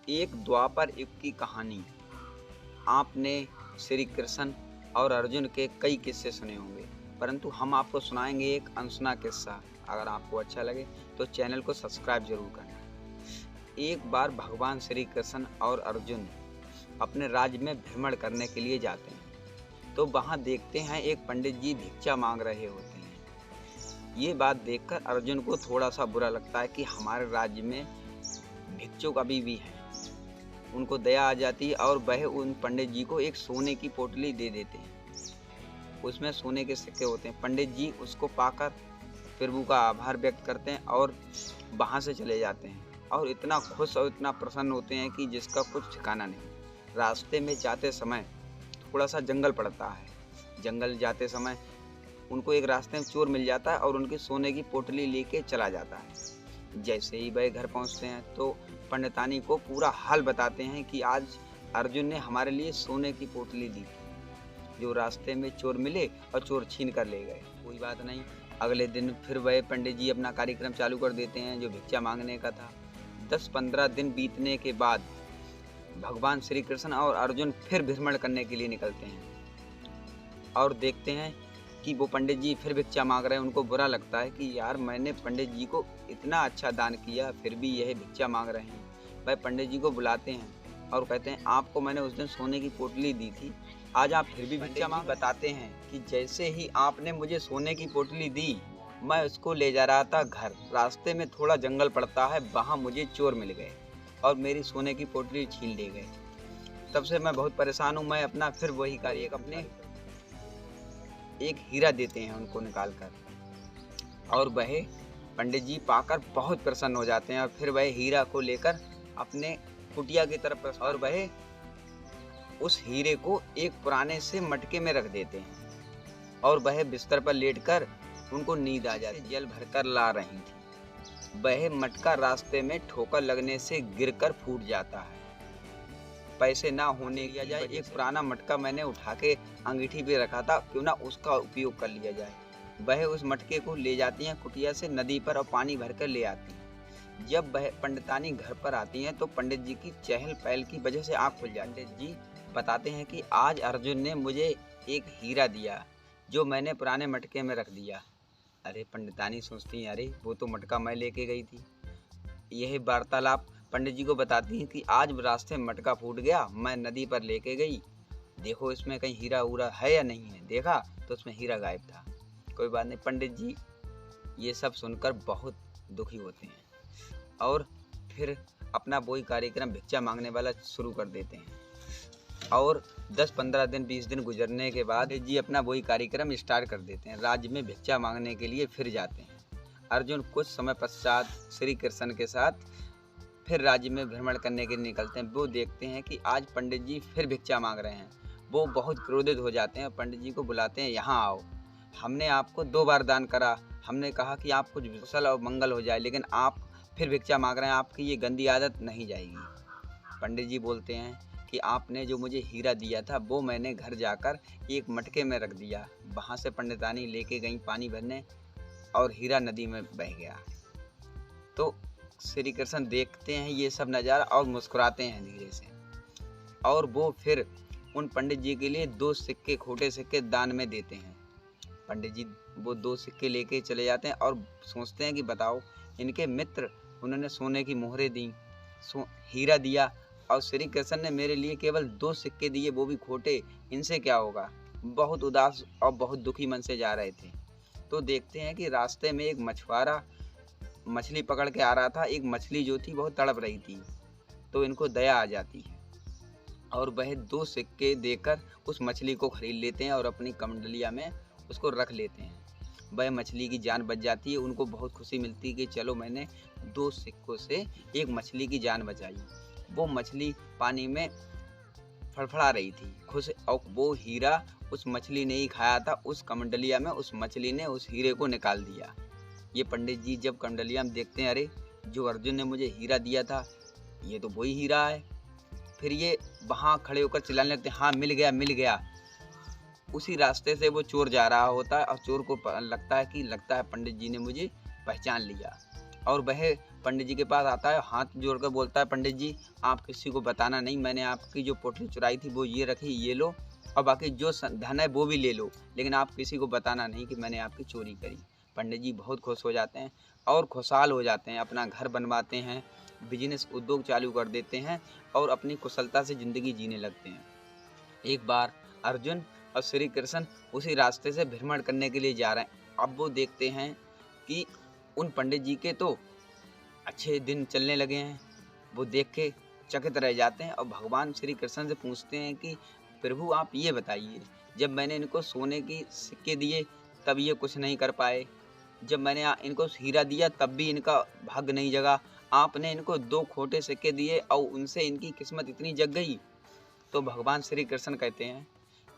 एक द्वापर युग की कहानी। आपने श्री कृष्ण और अर्जुन के कई किस्से सुने होंगे, परंतु हम आपको सुनाएंगे एक अनसुना किस्सा। अगर आपको अच्छा लगे तो चैनल को सब्सक्राइब जरूर करना। एक बार भगवान श्री कृष्ण और अर्जुन अपने राज्य में भ्रमण करने के लिए जाते हैं, तो वहां देखते हैं एक पंडित जी भिक्षा मांग रहे होते हैं। ये बात देखकर अर्जुन को थोड़ा सा बुरा लगता है कि हमारे राज्य में भिक्षुक अभी भी हैं। उनको दया आ जाती है और वह उन पंडित जी को एक सोने की पोटली दे देते हैं। उसमें सोने के सिक्के होते हैं। पंडित जी उसको पाकर प्रभु का आभार व्यक्त करते हैं और वहाँ से चले जाते हैं और इतना खुश और इतना प्रसन्न होते हैं कि जिसका कुछ ठिकाना नहीं। रास्ते में जाते समय थोड़ा सा जंगल पड़ता है। जंगल जाते समय उनको एक रास्ते में चोर मिल जाता है और उनकी सोने की पोटली लेके चला जाता है। जैसे ही वह घर पहुंचते हैं तो पंडितानी को पूरा हाल बताते हैं कि आज अर्जुन ने हमारे लिए सोने की पोटली दी थी, जो रास्ते में चोर मिले और चोर छीन कर ले गए। कोई बात नहीं, अगले दिन फिर वह पंडित जी अपना कार्यक्रम चालू कर देते हैं जो भिक्षा मांगने का था। 10-15 दिन बीतने के बाद भगवान श्री कृष्ण और अर्जुन फिर भ्रमण करने के लिए निकलते हैं और देखते हैं कि वो पंडित जी फिर भिक्षा मांग रहे हैं। उनको बुरा लगता है कि यार मैंने पंडित जी को इतना अच्छा दान किया, फिर भी यह भिक्षा मांग रहे हैं। वह पंडित जी को बुलाते हैं और कहते हैं आपको मैंने उस दिन सोने की पोटली दी थी, आज आप फिर भी भिक्षा मांग। बताते हैं कि जैसे ही आपने मुझे सोने की पोटली दी, मैं उसको ले जा रहा था घर। रास्ते में थोड़ा जंगल पड़ता है, वहाँ मुझे चोर मिल गए और मेरी सोने की पोटली छीन ले गए। तब से मैं बहुत परेशान हूँ। मैं अपना फिर वही कार्य अपने एक हीरा देते हैं उनको निकाल कर और वह पंडित जी पाकर बहुत प्रसन्न हो जाते हैं और फिर वह हीरा को लेकर अपने कुटिया की तरफ और वह उस हीरे को एक पुराने से मटके में रख देते हैं और वह बिस्तर पर लेटकर उनको नींद आ जाती है। जल भरकर ला रही थी, वह मटका रास्ते में ठोकर लगने से गिरकर फूट जाता है। पैसे ना होने किया जाए, एक पुराना मटका मैंने उठा के अंगीठी पे रखा था, क्यों ना उसका उपयोग कर लिया जाए। वह उस मटके को ले जाती हैं कुटिया से नदी पर और पानी भरकर ले आती हैं। जब वह पंडितानी घर पर आती हैं तो पंडित जी की चहल पहल की वजह से आँख खुल जाती है। पंडित जी बताते हैं कि आज अर्जुन ने मुझे एक हीरा दिया जो मैंने पुराने मटके में रख दिया। अरे पंडितानी सोचती हैं अरे वो तो मटका मैं लेके गई थी। यह वार्तालाप पंडित जी को बताती हैं कि आज रास्ते में मटका फूट गया, मैं नदी पर लेके गई, देखो इसमें कहीं हीरा उरा है या नहीं है। देखा तो उसमें हीरा गायब था। कोई बात नहीं, पंडित जी ये सब सुनकर बहुत दुखी होते हैं और फिर अपना वही कार्यक्रम भिक्षा मांगने वाला शुरू कर देते हैं। और 10-15 दिन 20 दिन गुजरने के बाद जी अपना वही कार्यक्रम स्टार्ट कर देते हैं। राज्य में भिक्षा मांगने के लिए फिर जाते हैं। अर्जुन कुछ समय पश्चात श्री कृष्ण के साथ फिर राज्य में भ्रमण करने के लिए निकलते हैं। वो देखते हैं कि आज पंडित जी फिर भिक्षा मांग रहे हैं। वो बहुत क्रोधित हो जाते हैं और पंडित जी को बुलाते हैं, यहाँ आओ, हमने आपको 2 बार दान करा, हमने कहा कि आप कुछ कुशल और मंगल हो जाए, लेकिन आप फिर भिक्षा मांग रहे हैं, आपकी ये गंदी आदत नहीं जाएगी। पंडित जी बोलते हैं कि आपने जो मुझे हीरा दिया था वो मैंने घर जाकर एक मटके में रख दिया। वहाँ से पंडितानी लेके गई पानी भरने और हीरा नदी में बह गया। तो श्री कृष्ण देखते हैं ये सब नज़ारा और मुस्कुराते हैं धीरे से, और वो फिर उन पंडित जी के लिए 2 सिक्के, खोटे सिक्के दान में देते हैं। पंडित जी वो 2 सिक्के लेके चले जाते हैं और सोचते हैं कि बताओ, इनके मित्र उन्होंने सोने की मोहरें दी, हीरा दिया, और श्री कृष्ण ने मेरे लिए केवल 2 सिक्के दिए, वो भी खोटे, इनसे क्या होगा। बहुत उदास और बहुत दुखी मन से जा रहे थे। तो देखते हैं कि रास्ते में एक मछुआरा मछली पकड़ के आ रहा था। एक मछली जो थी बहुत तड़प रही थी, तो इनको दया आ जाती है और वह 2 सिक्के देकर उस मछली को खरीद लेते हैं और अपनी कमंडलिया में उसको रख लेते हैं। वह मछली की जान बच जाती है। उनको बहुत खुशी मिलती है कि चलो मैंने 2 सिक्कों से एक मछली की जान बचाई। वो मछली पानी में फड़फड़ा रही थी खुश, और वो हीरा उस मछली ने ही खाया था। उस कमंडलिया में उस मछली ने उस हीरे को निकाल दिया। ये पंडित जी जब कमंडलिया में देखते हैं, अरे जो अर्जुन ने मुझे हीरा दिया था ये तो वही हीरा है। फिर ये वहाँ खड़े होकर चिल्लाने लगते हैं, हाँ मिल गया मिल गया। उसी रास्ते से वो चोर जा रहा होता है और चोर को लगता है पंडित जी ने मुझे पहचान लिया। और वह पंडित जी के पास आता है, हाथ जोड़कर बोलता है, पंडित जी आप किसी को बताना नहीं, मैंने आपकी जो पोटली चुराई थी वो ये रखी, ये लो, और बाकी जो धन है वो भी ले लो, लेकिन आप किसी को बताना नहीं कि मैंने आपकी चोरी करी। पंडित जी बहुत खुश हो जाते हैं और खुशहाल हो जाते हैं, अपना घर बनवाते हैं, बिजनेस उद्योग चालू कर देते हैं और अपनी कुशलता से ज़िंदगी जीने लगते हैं। एक बार अर्जुन और श्री कृष्ण उसी रास्ते से भ्रमण करने के लिए जा रहे हैं। अब वो देखते हैं कि उन पंडित जी के तो अच्छे दिन चलने लगे हैं। वो देख के चकित रह जाते हैं और भगवान श्री कृष्ण से पूछते हैं कि प्रभु आप ये बताइए, जब मैंने इनको सोने की सिक्के दिए तब ये कुछ नहीं कर पाए, जब मैंने इनको हीरा दिया तब भी इनका भाग्य नहीं जगा, आपने इनको 2 खोटे सिक्के दिए और उनसे इनकी किस्मत इतनी जग गई। तो भगवान श्री कृष्ण कहते हैं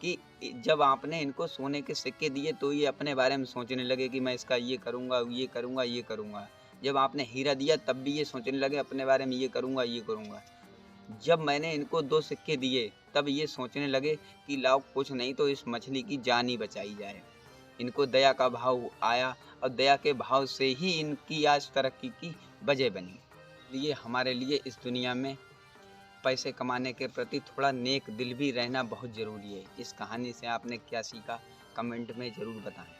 कि जब आपने इनको सोने के सिक्के दिए तो ये अपने बारे में सोचने लगे कि मैं इसका ये करूँगा, ये करूँगा, ये करूँगा। जब आपने हीरा दिया तब भी ये सोचने लगे अपने बारे में, ये करूँगा, ये करूँगा। जब मैंने इनको 2 सिक्के दिए तब ये सोचने लगे कि लाओ कुछ नहीं तो इस मछली की जान ही बचाई जाए। इनको दया का भाव आया और दया के भाव से ही इनकी आज तरक्की की वजह बनी। ये हमारे लिए इस दुनिया में पैसे कमाने के प्रति थोड़ा नेक दिल भी रहना बहुत ज़रूरी है। इस कहानी से आपने क्या सीखा, कमेंट में ज़रूर बताएं।